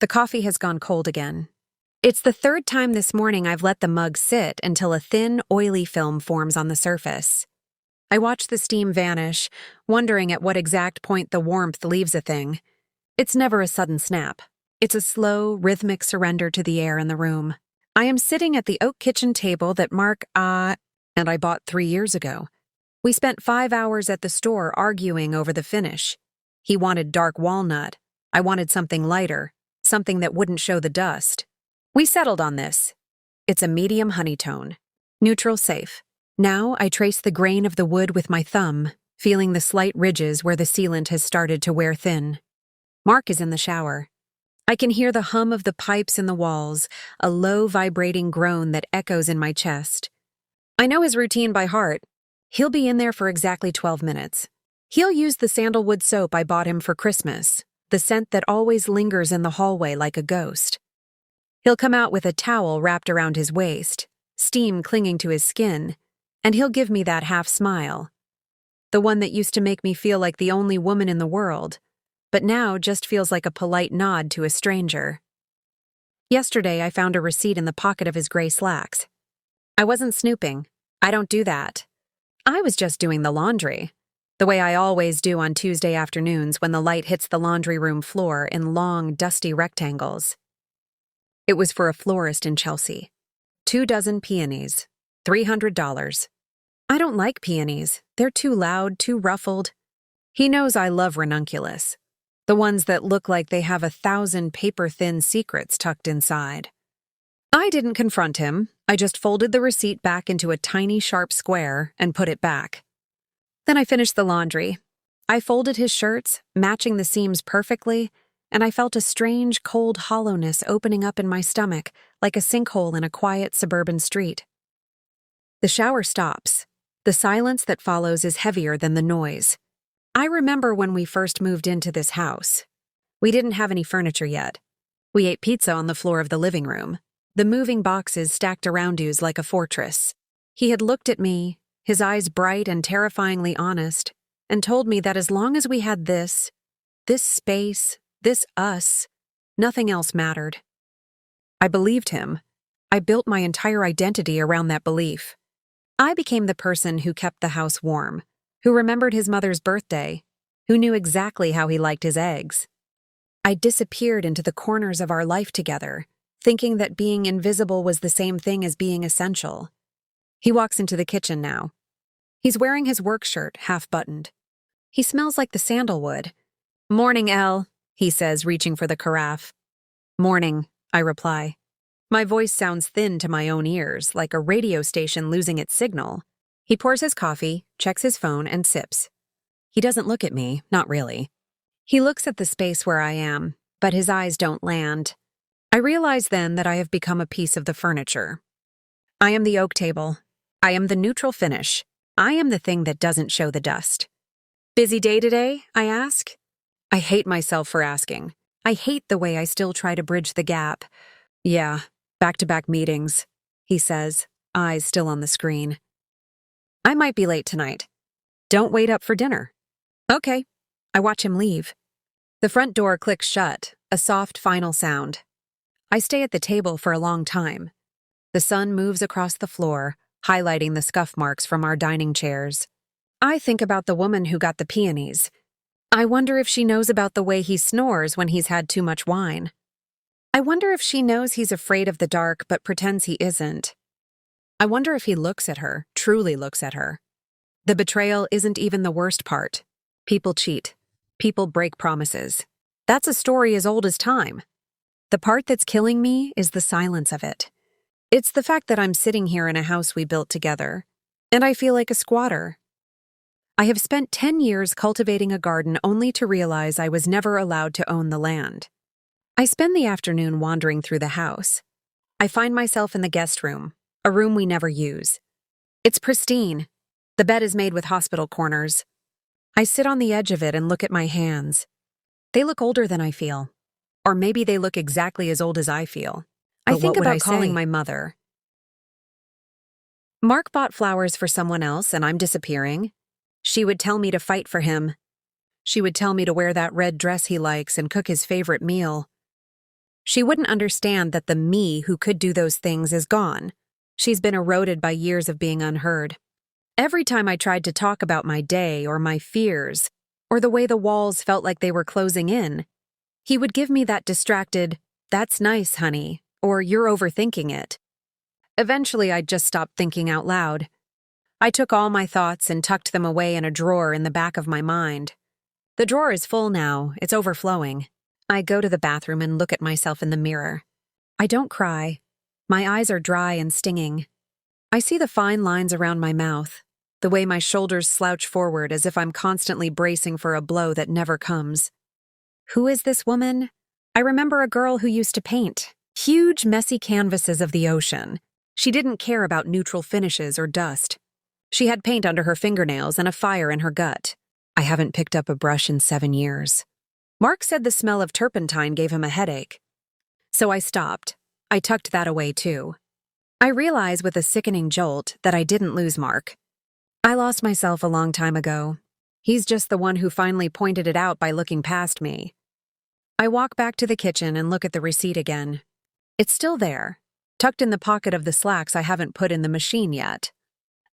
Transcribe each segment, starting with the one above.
The coffee has gone cold again. It's the third time this morning I've let the mug sit until a thin, oily film forms on the surface. I watch the steam vanish, wondering at what exact point the warmth leaves a thing. It's never a sudden snap. It's a slow, rhythmic surrender to the air in the room. I am sitting at the oak kitchen table that Mark and I bought 3 years ago. We spent 5 hours at the store arguing over the finish. He wanted dark walnut. I wanted something lighter, something that wouldn't show the dust. We settled on this. It's a medium honey tone. Neutral safe. Now I trace the grain of the wood with my thumb, feeling the slight ridges where the sealant has started to wear thin. Mark is in the shower. I can hear the hum of the pipes in the walls, a low vibrating groan that echoes in my chest. I know his routine by heart. He'll be in there for exactly 12 minutes. He'll use the sandalwood soap I bought him for Christmas, the scent that always lingers in the hallway like a ghost. He'll come out with a towel wrapped around his waist, steam clinging to his skin, and he'll give me that half smile. The one that used to make me feel like the only woman in the world, but now just feels like a polite nod to a stranger. Yesterday, I found a receipt in the pocket of his gray slacks. I wasn't snooping. I don't do that. I was just doing the laundry, the way I always do on Tuesday afternoons when the light hits the laundry room floor in long, dusty rectangles. It was for a florist in Chelsea. 2 dozen peonies, $300. I don't like peonies. They're too loud, too ruffled. He knows I love ranunculus, the ones that look like they have 1,000 paper-thin secrets tucked inside. I didn't confront him. I just folded the receipt back into a tiny, sharp square and put it back. Then I finished the laundry. I folded his shirts, matching the seams perfectly, and I felt a strange, cold hollowness opening up in my stomach, like a sinkhole in a quiet suburban street. The shower stops. The silence that follows is heavier than the noise. I remember when we first moved into this house. We didn't have any furniture yet. We ate pizza on the floor of the living room, the moving boxes stacked around us like a fortress. He had looked at me, his eyes bright and terrifyingly honest, and told me that as long as we had this space, this us, nothing else mattered. I believed him. I built my entire identity around that belief. I became the person who kept the house warm, who remembered his mother's birthday, who knew exactly how he liked his eggs. I disappeared into the corners of our life together, thinking that being invisible was the same thing as being essential. He walks into the kitchen now. He's wearing his work shirt, half-buttoned. He smells like the sandalwood. "Morning, Elle," he says, reaching for the carafe. "Morning," I reply. My voice sounds thin to my own ears, like a radio station losing its signal. He pours his coffee, checks his phone, and sips. He doesn't look at me, not really. He looks at the space where I am, but his eyes don't land. I realize then that I have become a piece of the furniture. I am the oak table. I am the neutral finish. I am the thing that doesn't show the dust. "Busy day today?" I ask. I hate myself for asking. I hate the way I still try to bridge the gap. "Yeah, back-to-back meetings," he says, eyes still on the screen. "I might be late tonight. Don't wait up for dinner." "Okay." I watch him leave. The front door clicks shut, a soft final sound. I stay at the table for a long time. The sun moves across the floor, highlighting the scuff marks from our dining chairs. I think about the woman who got the peonies. I wonder if she knows about the way he snores when he's had too much wine. I wonder if she knows he's afraid of the dark but pretends he isn't. I wonder if he looks at her, truly looks at her. The betrayal isn't even the worst part. People cheat. People break promises. That's a story as old as time. The part that's killing me is the silence of it. It's the fact that I'm sitting here in a house we built together, and I feel like a squatter. I have spent 10 years cultivating a garden only to realize I was never allowed to own the land. I spend the afternoon wandering through the house. I find myself in the guest room, a room we never use. It's pristine. The bed is made with hospital corners. I sit on the edge of it and look at my hands. They look older than I feel. Or maybe they look exactly as old as I feel. I think about calling my mother. Mark bought flowers for someone else and I'm disappearing. She would tell me to fight for him. She would tell me to wear that red dress he likes and cook his favorite meal. She wouldn't understand that the me who could do those things is gone. She's been eroded by years of being unheard. Every time I tried to talk about my day or my fears, or the way the walls felt like they were closing in, he would give me that distracted, "That's nice, honey," or "You're overthinking it." Eventually, I'd just stop thinking out loud. I took all my thoughts and tucked them away in a drawer in the back of my mind. The drawer is full now, it's overflowing. I go to the bathroom and look at myself in the mirror. I don't cry. My eyes are dry and stinging. I see the fine lines around my mouth, the way my shoulders slouch forward as if I'm constantly bracing for a blow that never comes. Who is this woman? I remember a girl who used to paint huge, messy canvases of the ocean. She didn't care about neutral finishes or dust. She had paint under her fingernails and a fire in her gut. I haven't picked up a brush in 7 years. Mark said the smell of turpentine gave him a headache. So I stopped. I tucked that away too. I realize with a sickening jolt that I didn't lose Mark. I lost myself a long time ago. He's just the one who finally pointed it out by looking past me. I walk back to the kitchen and look at the receipt again. It's still there, tucked in the pocket of the slacks I haven't put in the machine yet.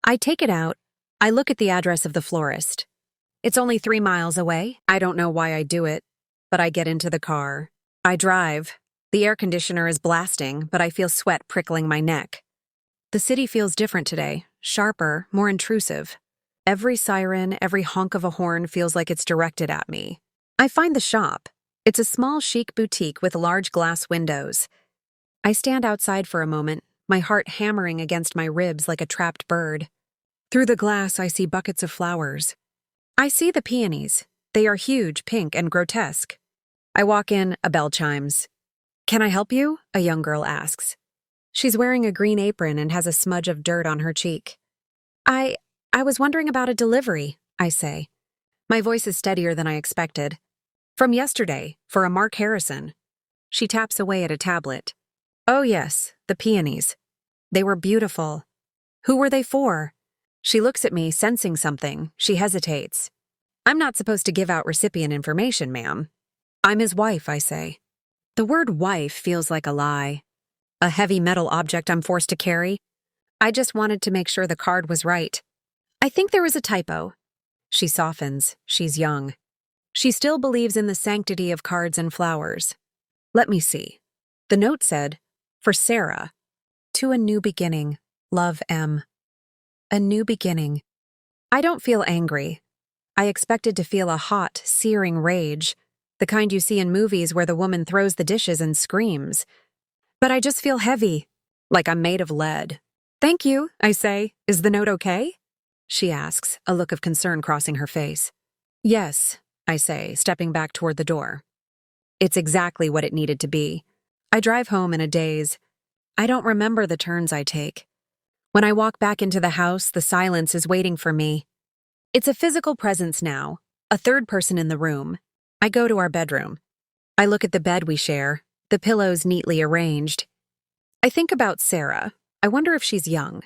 I take it out. I look at the address of the florist. It's only 3 miles away. I don't know why I do it, but I get into the car. I drive. The air conditioner is blasting, but I feel sweat prickling my neck. The city feels different today, sharper, more intrusive. Every siren, every honk of a horn feels like it's directed at me. I find the shop. It's a small chic boutique with large glass windows. I stand outside for a moment, my heart hammering against my ribs like a trapped bird. Through the glass, I see buckets of flowers. I see the peonies. They are huge, pink, and grotesque. I walk in, a bell chimes. "Can I help you?" a young girl asks. She's wearing a green apron and has a smudge of dirt on her cheek. I was wondering about a delivery," I say. My voice is steadier than I expected. "From yesterday, for a Mark Harrison." She taps away at a tablet. "Oh yes, the peonies. They were beautiful. Who were they for?" She looks at me, sensing something. She hesitates. "I'm not supposed to give out recipient information, ma'am." "I'm his wife," I say. The word wife feels like a lie. A heavy metal object I'm forced to carry. I just wanted to make sure the card was right. "I think there was a typo." She softens. She's young. She still believes in the sanctity of cards and flowers. "Let me see." The note said, "For Sarah. To a new beginning. Love, M." A new beginning. I don't feel angry. I expected to feel a hot, searing rage, the kind you see in movies where the woman throws the dishes and screams. But I just feel heavy, like I'm made of lead. "Thank you," I say. "Is the note okay?" She asks, a look of concern crossing her face. "Yes," I say, stepping back toward the door. It's exactly what it needed to be. I drive home in a daze. I don't remember the turns I take. When I walk back into the house, the silence is waiting for me. It's a physical presence now, a third person in the room. I go to our bedroom. I look at the bed we share, the pillows neatly arranged. I think about Sarah. I wonder if she's young.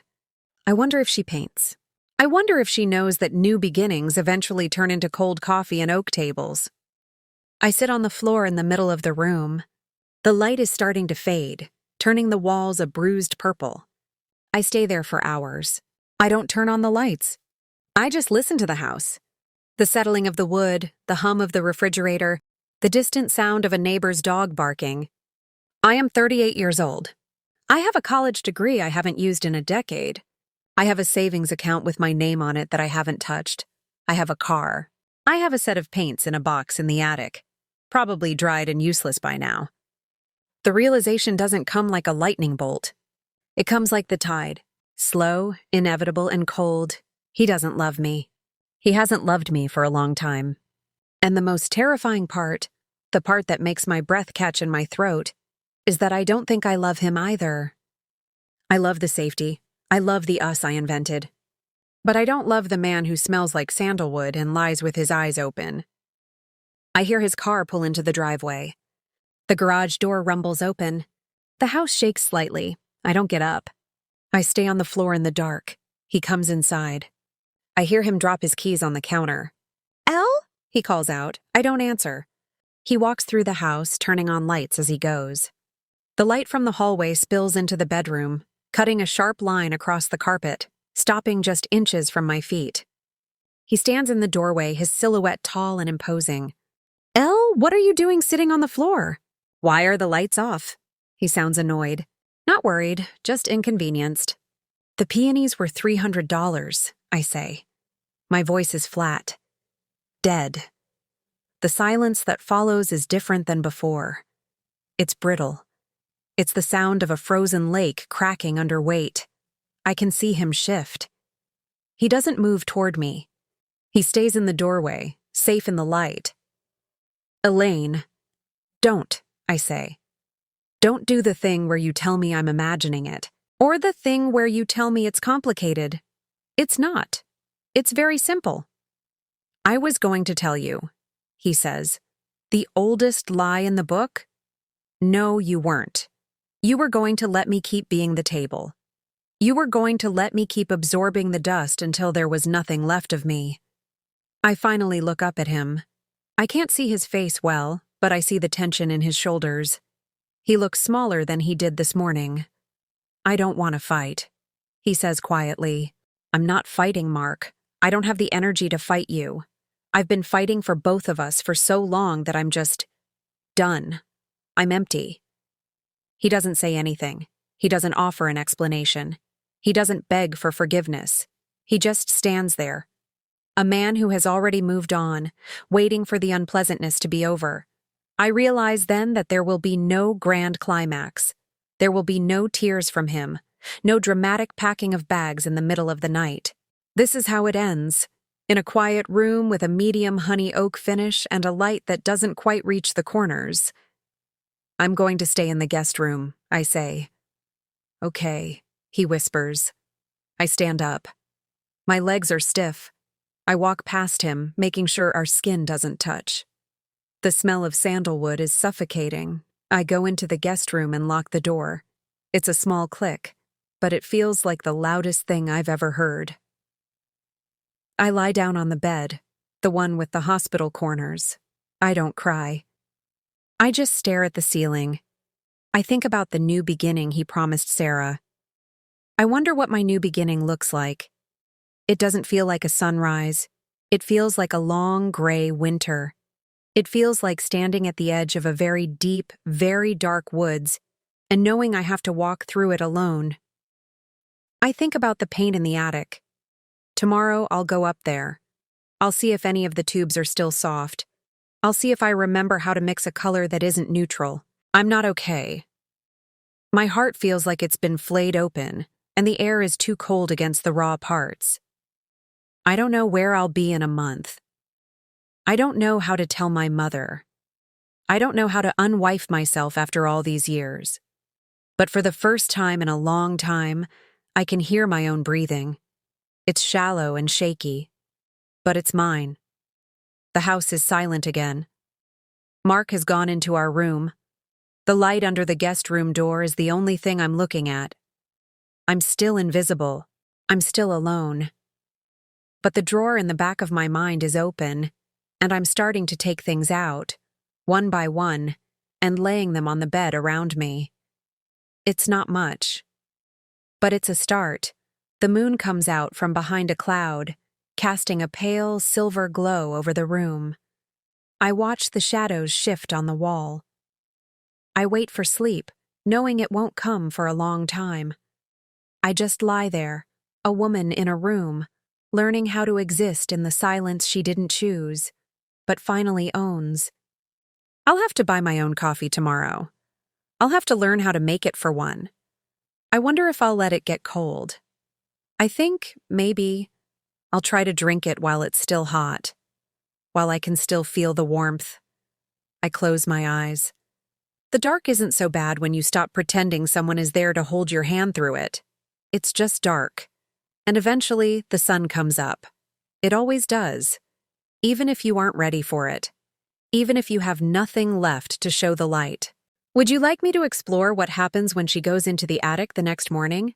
I wonder if she paints. I wonder if she knows that new beginnings eventually turn into cold coffee and oak tables. I sit on the floor in the middle of the room. The light is starting to fade, turning the walls a bruised purple. I stay there for hours. I don't turn on the lights. I just listen to the house. The settling of the wood, the hum of the refrigerator, the distant sound of a neighbor's dog barking. I am 38 years old. I have a college degree I haven't used in a decade. I have a savings account with my name on it that I haven't touched. I have a car. I have a set of paints in a box in the attic, probably dried and useless by now. The realization doesn't come like a lightning bolt. It comes like the tide, slow, inevitable, and cold. He doesn't love me. He hasn't loved me for a long time. And the most terrifying part, the part that makes my breath catch in my throat, is that I don't think I love him either. I love the safety. I love the us I invented. But I don't love the man who smells like sandalwood and lies with his eyes open. I hear his car pull into the driveway. The garage door rumbles open. The house shakes slightly. I don't get up. I stay on the floor in the dark. He comes inside. I hear him drop his keys on the counter. "Elle?" he calls out. I don't answer. He walks through the house, turning on lights as he goes. The light from the hallway spills into the bedroom, cutting a sharp line across the carpet, stopping just inches from my feet. He stands in the doorway, his silhouette tall and imposing. "Elle, what are you doing sitting on the floor? Why are the lights off?" He sounds annoyed. "Not worried, just inconvenienced." "The peonies were $300, I say. My voice is flat. Dead. The silence that follows is different than before. It's brittle. It's the sound of a frozen lake cracking under weight. I can see him shift. He doesn't move toward me. He stays in the doorway, safe in the light. "Elaine, don't," I say. "Don't do the thing where you tell me I'm imagining it, or the thing where you tell me it's complicated. It's not. It's very simple." "I was going to tell you," he says. "The oldest lie in the book? No, you weren't. You were going to let me keep being the table. You were going to let me keep absorbing the dust until there was nothing left of me." I finally look up at him. I can't see his face well, but I see the tension in his shoulders. He looks smaller than he did this morning. "I don't want to fight," he says quietly. "I'm not fighting, Mark. I don't have the energy to fight you. I've been fighting for both of us for so long that I'm just done. I'm empty." He doesn't say anything. He doesn't offer an explanation. He doesn't beg for forgiveness. He just stands there. A man who has already moved on, waiting for the unpleasantness to be over. I realize then that there will be no grand climax. There will be no tears from him, no dramatic packing of bags in the middle of the night. This is how it ends, in a quiet room with a medium honey oak finish and a light that doesn't quite reach the corners. "I'm going to stay in the guest room," I say. "Okay," he whispers. I stand up. My legs are stiff. I walk past him, making sure our skin doesn't touch. The smell of sandalwood is suffocating. I go into the guest room and lock the door. It's a small click, but it feels like the loudest thing I've ever heard. I lie down on the bed, the one with the hospital corners. I don't cry. I just stare at the ceiling. I think about the new beginning he promised Sarah. I wonder what my new beginning looks like. It doesn't feel like a sunrise. It feels like a long, gray winter. It feels like standing at the edge of a very deep, very dark woods and knowing I have to walk through it alone. I think about the paint in the attic. Tomorrow I'll go up there. I'll see if any of the tubes are still soft. I'll see if I remember how to mix a color that isn't neutral. I'm not okay. My heart feels like it's been flayed open, and the air is too cold against the raw parts. I don't know where I'll be in a month. I don't know how to tell my mother. I don't know how to unwife myself after all these years. But for the first time in a long time, I can hear my own breathing. It's shallow and shaky, but it's mine. The house is silent again. Mark has gone into our room. The light under the guest room door is the only thing I'm looking at. I'm still invisible. I'm still alone. But the drawer in the back of my mind is open, and I'm starting to take things out, one by one, and laying them on the bed around me. It's not much, but it's a start. The moon comes out from behind a cloud, casting a pale silver glow over the room. I watch the shadows shift on the wall. I wait for sleep, knowing it won't come for a long time. I just lie there, a woman in a room, learning how to exist in the silence she didn't choose, but finally owns. I'll have to buy my own coffee tomorrow. I'll have to learn how to make it for one. I wonder if I'll let it get cold. I think, maybe, I'll try to drink it while it's still hot, while I can still feel the warmth. I close my eyes. The dark isn't so bad when you stop pretending someone is there to hold your hand through it. It's just dark. And eventually, the sun comes up. It always does. Even if you aren't ready for it. Even if you have nothing left to show the light. Would you like me to explore what happens when she goes into the attic the next morning?